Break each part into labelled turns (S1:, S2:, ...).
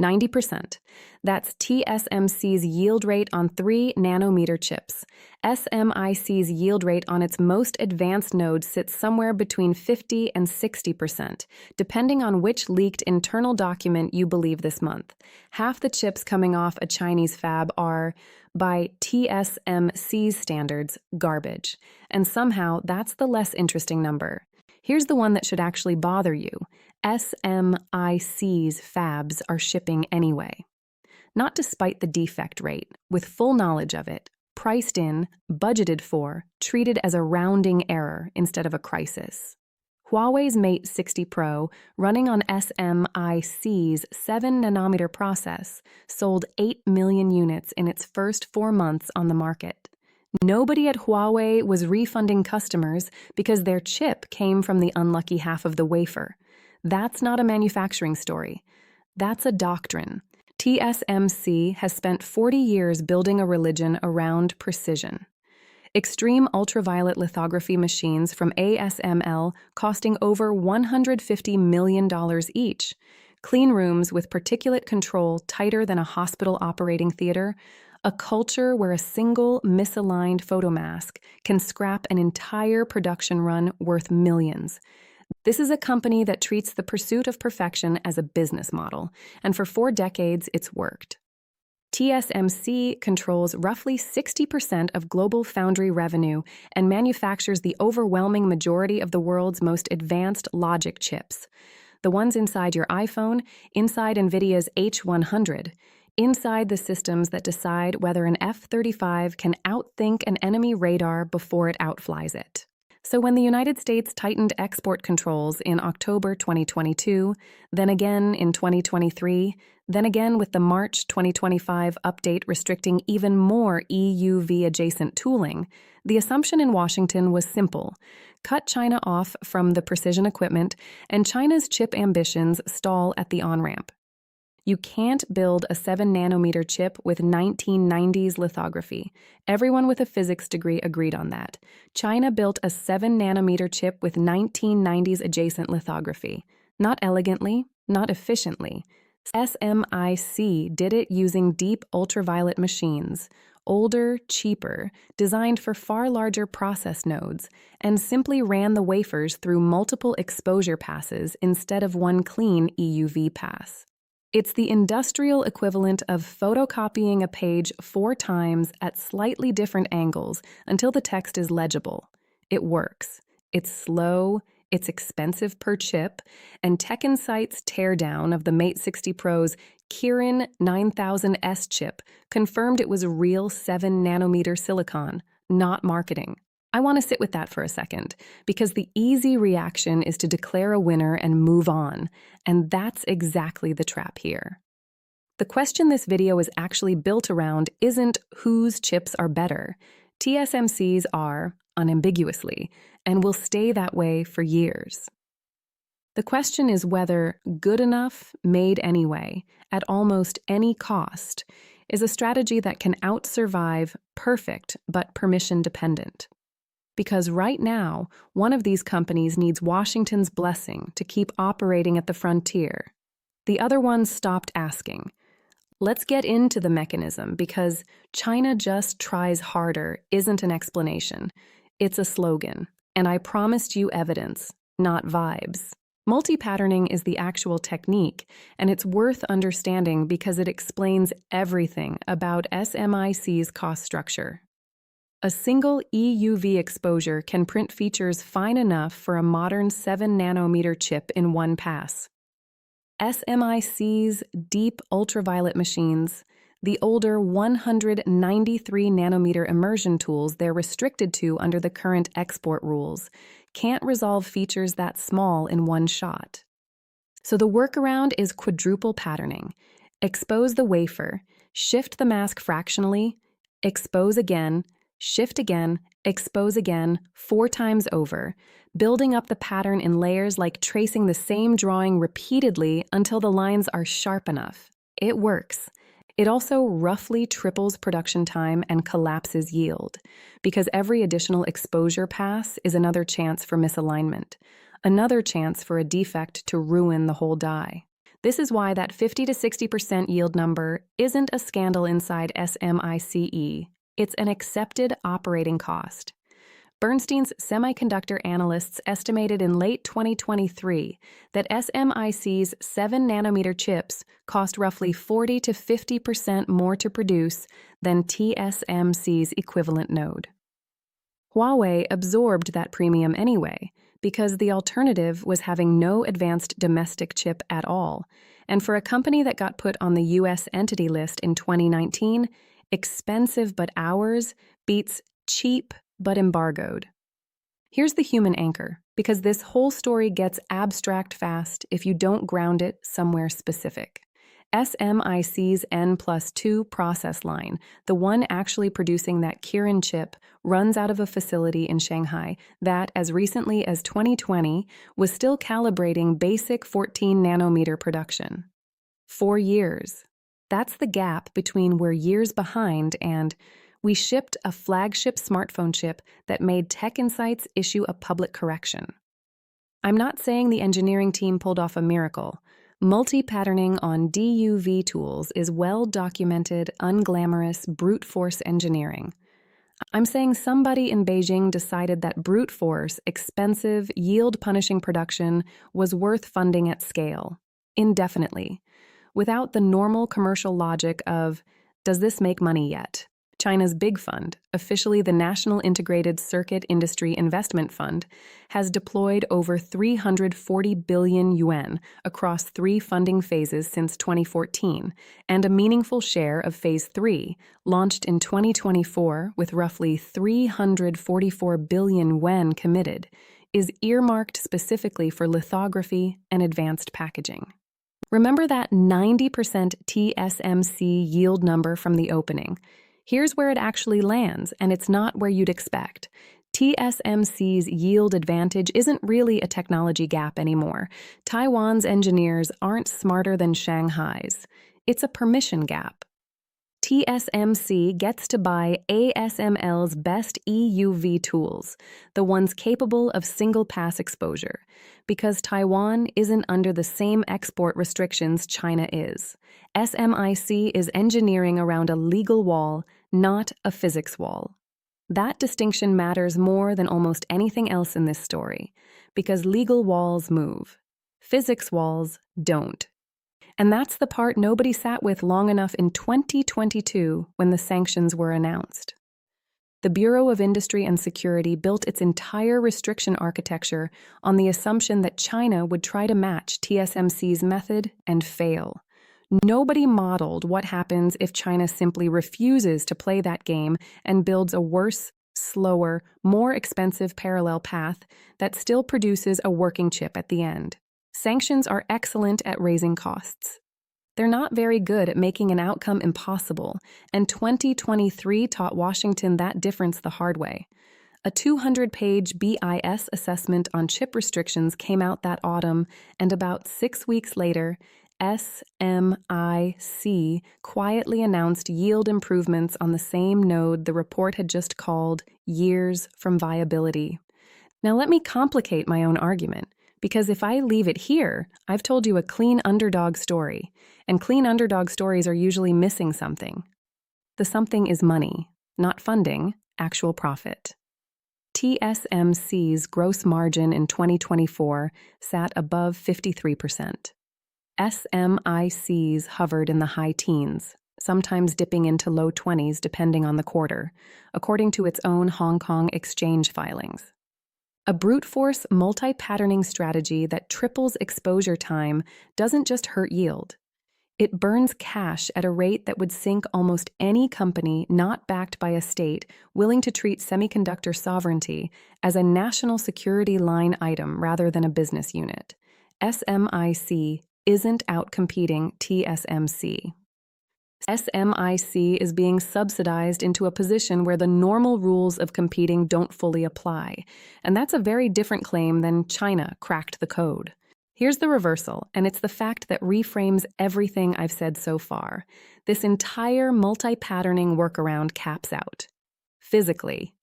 S1: 90%. That's TSMC's yield rate on 3-nanometer chips. SMIC's yield rate on its most advanced nodes sits somewhere between 50 and 60%, depending on which leaked internal document you believe this month. Half the chips coming off a Chinese fab are, by TSMC's standards, garbage. And somehow that's the less interesting number. Here's the one that should actually bother you. SMIC's fabs are shipping anyway. Not despite the defect rate, with full knowledge of it, priced in, budgeted for, treated as a rounding error instead of a crisis. Huawei's Mate 60 Pro, running on SMIC's 7-nanometer process, sold 8 million units in its first 4 months on the market. Nobody at Huawei was refunding customers because their chip came from the unlucky half of the wafer. That's not a manufacturing story. That's a doctrine. TSMC has spent 40 years building a religion around precision. Extreme ultraviolet lithography machines from ASML costing over $150 million each. Clean rooms with particulate control tighter than a hospital operating theater. A culture where a single misaligned photomask can scrap an entire production run worth millions. This is a company that treats the pursuit of perfection as a business model, and for 4 decades it's worked. TSMC controls roughly 60% of global foundry revenue and manufactures the overwhelming majority of the world's most advanced logic chips. The ones inside your iPhone, inside NVIDIA's H100, inside the systems that decide whether an F-35 can outthink an enemy radar before it outflies it. So when the United States tightened export controls in October 2022, then again in 2023, then again with the March 2025 update restricting even more EUV-adjacent tooling, the assumption in Washington was simple: cut China off from the precision equipment, and China's chip ambitions stall at the on-ramp. You can't build a 7-nanometer chip with 1990s lithography. Everyone with a physics degree agreed on that. China built a 7-nanometer chip with 1990s adjacent lithography. Not elegantly, not efficiently. SMIC did it using deep ultraviolet machines, older, cheaper, designed for far larger process nodes, and simply ran the wafers through multiple exposure passes instead of one clean EUV pass. It's the industrial equivalent of photocopying a page 4 times at slightly different angles until the text is legible. It works. It's slow, it's expensive per chip, and TechInsight's teardown of the Mate 60 Pro's Kirin 9000S chip confirmed it was real 7-nanometer silicon, not marketing. I want to sit with that for a second, because the easy reaction is to declare a winner and move on, and that's exactly the trap here. The question this video is actually built around isn't whose chips are better. TSMC's are, unambiguously, and will stay that way for years. The question is whether good enough, made anyway, at almost any cost, is a strategy that can out-survive perfect but permission-dependent. Because right now, one of these companies needs Washington's blessing to keep operating at the frontier. The other one stopped asking. Let's get into the mechanism, because China just tries harder isn't an explanation. It's a slogan, and I promised you evidence, not vibes. Multi-patterning is the actual technique, and it's worth understanding because it explains everything about SMIC's cost structure. A single EUV exposure can print features fine enough for a modern 7-nanometer chip in one pass. SMIC's deep ultraviolet machines, the older 193-nanometer immersion tools they're restricted to under the current export rules, can't resolve features that small in one shot. So the workaround is quadruple patterning. Expose the wafer, shift the mask fractionally, expose again, shift again, expose again, 4 times over, building up the pattern in layers like tracing the same drawing repeatedly until the lines are sharp enough. It works. It also roughly triples production time and collapses yield, because every additional exposure pass is another chance for misalignment, another chance for a defect to ruin the whole die. This is why that 50 to 60% yield number isn't a scandal inside SMICE. It's an accepted operating cost. Bernstein's semiconductor analysts estimated in late 2023 that SMIC's 7-nanometer chips cost roughly 40 to 50% more to produce than TSMC's equivalent node. Huawei absorbed that premium anyway, because the alternative was having no advanced domestic chip at all. And for a company that got put on the U.S. Entity List in 2019, expensive but ours beats cheap but embargoed. Here's the human anchor, because this whole story gets abstract fast if you don't ground it somewhere specific. SMIC's N+2 process line, the one actually producing that Kirin chip, runs out of a facility in Shanghai that, as recently as 2020, was still calibrating basic 14-nanometer production. 4 years. That's the gap between we're years behind and we shipped a flagship smartphone chip that made Tech Insights issue a public correction. I'm not saying the engineering team pulled off a miracle. Multi-patterning on DUV tools is well-documented, unglamorous, brute force engineering. I'm saying somebody in Beijing decided that brute force, expensive, yield-punishing production was worth funding at scale, indefinitely, without the normal commercial logic of, does this make money yet? China's big fund, officially the National Integrated Circuit Industry Investment Fund, has deployed over 340 billion yuan across 3 funding phases since 2014, and a meaningful share of Phase 3, launched in 2024 with roughly 344 billion yuan committed, is earmarked specifically for lithography and advanced packaging. Remember that 90% TSMC yield number from the opening. Here's where it actually lands, and it's not where you'd expect. TSMC's yield advantage isn't really a technology gap anymore. Taiwan's engineers aren't smarter than Shanghai's. It's a permission gap. TSMC gets to buy ASML's best EUV tools, the ones capable of single-pass exposure, because Taiwan isn't under the same export restrictions China is. SMIC is engineering around a legal wall, not a physics wall. That distinction matters more than almost anything else in this story, because legal walls move. Physics walls don't. And that's the part nobody sat with long enough in 2022 when the sanctions were announced. The Bureau of Industry and Security built its entire restriction architecture on the assumption that China would try to match TSMC's method and fail. Nobody modeled what happens if China simply refuses to play that game and builds a worse, slower, more expensive parallel path that still produces a working chip at the end. Sanctions are excellent at raising costs. They're not very good at making an outcome impossible, and 2023 taught Washington that difference the hard way. A 200-page BIS assessment on chip restrictions came out that autumn, and about 6 weeks later, SMIC quietly announced yield improvements on the same node the report had just called years from viability. Now let me complicate my own argument, because if I leave it here, I've told you a clean underdog story, and clean underdog stories are usually missing something. The something is money, not funding, actual profit. TSMC's gross margin in 2024 sat above 53%. SMIC's hovered in the high teens, sometimes dipping into low 20s depending on the quarter, according to its own Hong Kong exchange filings. A brute force multi-patterning strategy that triples exposure time doesn't just hurt yield. It burns cash at a rate that would sink almost any company not backed by a state willing to treat semiconductor sovereignty as a national security line item rather than a business unit. SMIC isn't outcompeting TSMC. SMIC is being subsidized into a position where the normal rules of competing don't fully apply, and that's a very different claim than China cracked the code. Here's the reversal, and it's the fact that reframes everything I've said so far. This entire multi-patterning workaround caps out. Physically,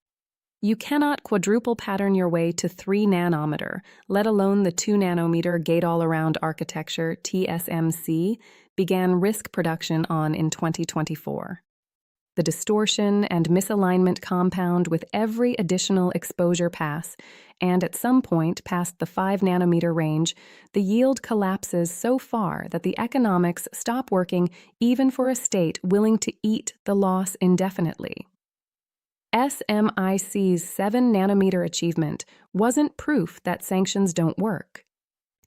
S1: You cannot quadruple pattern your way to 3 nanometer, let alone the 2 nanometer gate-all-around architecture TSMC began risk production on in 2024. The distortion and misalignment compound with every additional exposure pass, and at some point past the 5 nanometer range, the yield collapses so far that the economics stop working even for a state willing to eat the loss indefinitely. SMIC's 7 nanometer achievement wasn't proof that sanctions don't work.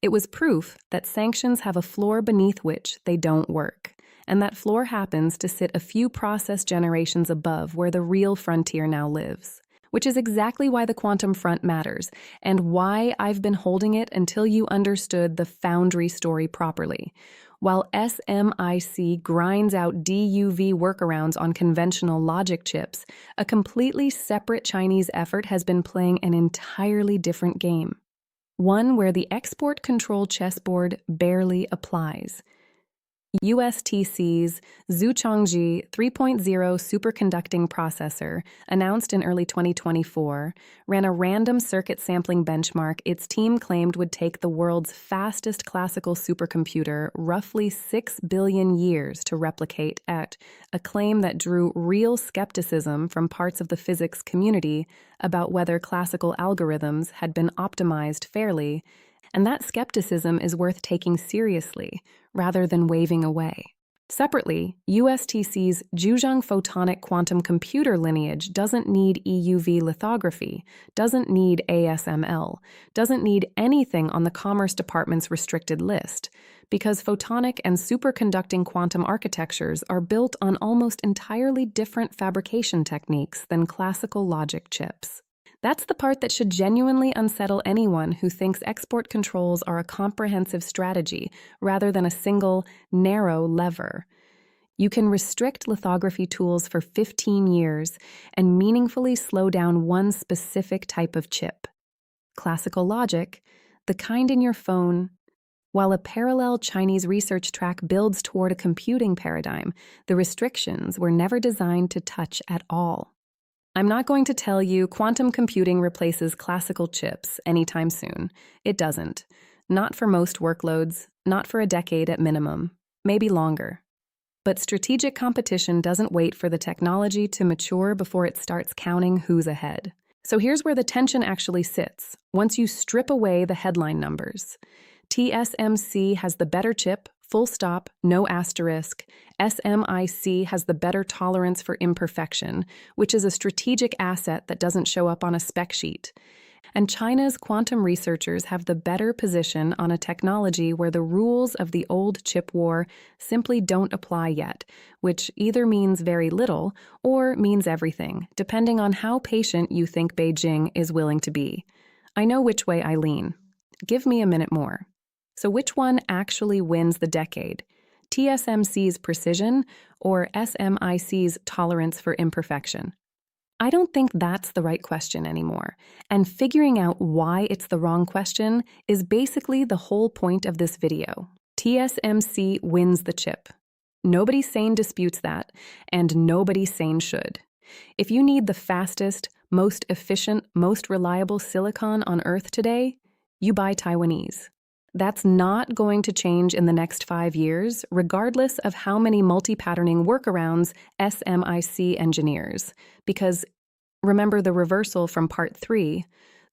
S1: It was proof that sanctions have a floor beneath which they don't work, and that floor happens to sit a few process generations above where the real frontier now lives, which is exactly why the quantum front matters and why I've been holding it until you understood the foundry story properly. While SMIC grinds out DUV workarounds on conventional logic chips, a completely separate Chinese effort has been playing an entirely different game. One where the export control chessboard barely applies. USTC's Zhuchangji 3.0 superconducting processor, announced in early 2024, ran a random circuit sampling benchmark its team claimed would take the world's fastest classical supercomputer roughly 6 billion years to replicate, at a claim that drew real skepticism from parts of the physics community about whether classical algorithms had been optimized fairly, and that skepticism is worth taking seriously rather than waving away. Separately, USTC's Zhejiang photonic quantum computer lineage doesn't need EUV lithography, doesn't need ASML, doesn't need anything on the Commerce Department's restricted list, because photonic and superconducting quantum architectures are built on almost entirely different fabrication techniques than classical logic chips. That's the part that should genuinely unsettle anyone who thinks export controls are a comprehensive strategy rather than a single, narrow lever. You can restrict lithography tools for 15 years and meaningfully slow down one specific type of chip. Classical logic, the kind in your phone. While a parallel Chinese research track builds toward a computing paradigm, the restrictions were never designed to touch at all. I'm not going to tell you quantum computing replaces classical chips anytime soon. It doesn't. Not for most workloads, not for a decade at minimum, maybe longer. But strategic competition doesn't wait for the technology to mature before it starts counting who's ahead. So here's where the tension actually sits, once you strip away the headline numbers. TSMC has the better chip, full stop, no asterisk. SMIC has the better tolerance for imperfection, which is a strategic asset that doesn't show up on a spec sheet. And China's quantum researchers have the better position on a technology where the rules of the old chip war simply don't apply yet, which either means very little or means everything, depending on how patient you think Beijing is willing to be. I know which way I lean. Give me a minute more. So which one actually wins the decade? TSMC's precision or SMIC's tolerance for imperfection? I don't think that's the right question anymore, and figuring out why it's the wrong question is basically the whole point of this video. TSMC wins the chip. Nobody sane disputes that, and nobody sane should. If you need the fastest, most efficient, most reliable silicon on Earth today, you buy Taiwanese. That's not going to change in the next 5 years, regardless of how many multi-patterning workarounds SMIC engineers. Because, remember the reversal from part 3,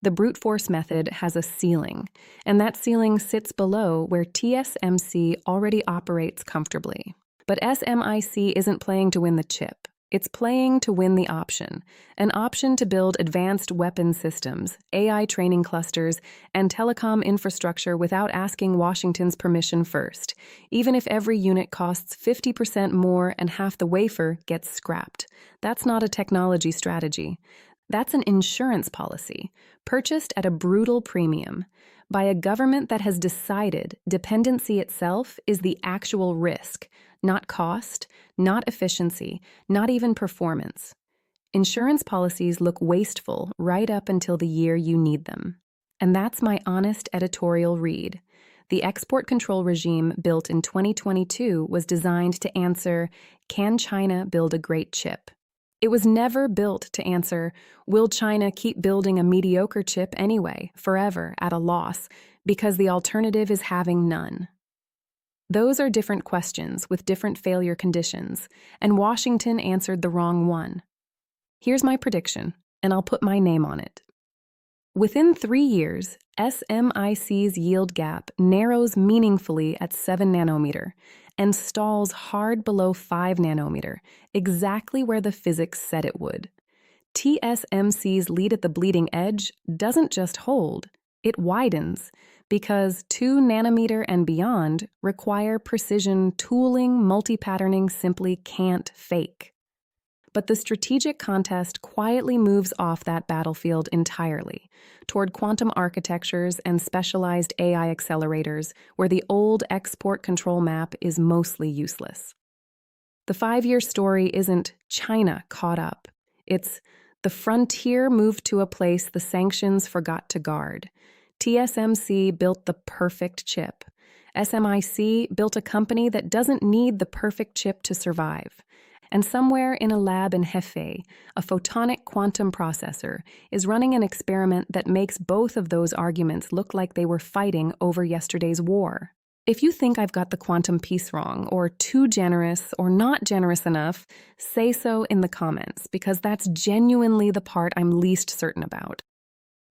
S1: the brute force method has a ceiling, and that ceiling sits below where TSMC already operates comfortably. But SMIC isn't playing to win the chip. It's playing to win the option, an option to build advanced weapon systems, AI training clusters, and telecom infrastructure without asking Washington's permission first, even if every unit costs 50% more and half the wafer gets scrapped. That's not a technology strategy. That's an insurance policy, purchased at a brutal premium by a government that has decided dependency itself is the actual risk, not cost, not efficiency, not even performance. Insurance policies look wasteful right up until the year you need them. And that's my honest editorial read. The export control regime built in 2022 was designed to answer, can China build a great chip? It was never built to answer, will China keep building a mediocre chip anyway, forever, at a loss, because the alternative is having none? Those are different questions with different failure conditions, and Washington answered the wrong one. Here's my prediction, and I'll put my name on it. Within 3 years, SMIC's yield gap narrows meaningfully at 7 nanometer and stalls hard below 5 nanometer, exactly where the physics said it would. TSMC's lead at the bleeding edge doesn't just hold, it widens, because 2 nanometer and beyond require precision tooling multi-patterning simply can't fake. But the strategic contest quietly moves off that battlefield entirely, toward quantum architectures and specialized AI accelerators where the old export control map is mostly useless. The 5-year story isn't China caught up. It's the frontier moved to a place the sanctions forgot to guard. TSMC built the perfect chip. SMIC built a company that doesn't need the perfect chip to survive. And somewhere in a lab in Hefei, a photonic quantum processor is running an experiment that makes both of those arguments look like they were fighting over yesterday's war. If you think I've got the quantum piece wrong, or too generous, or not generous enough, say so in the comments, because that's genuinely the part I'm least certain about.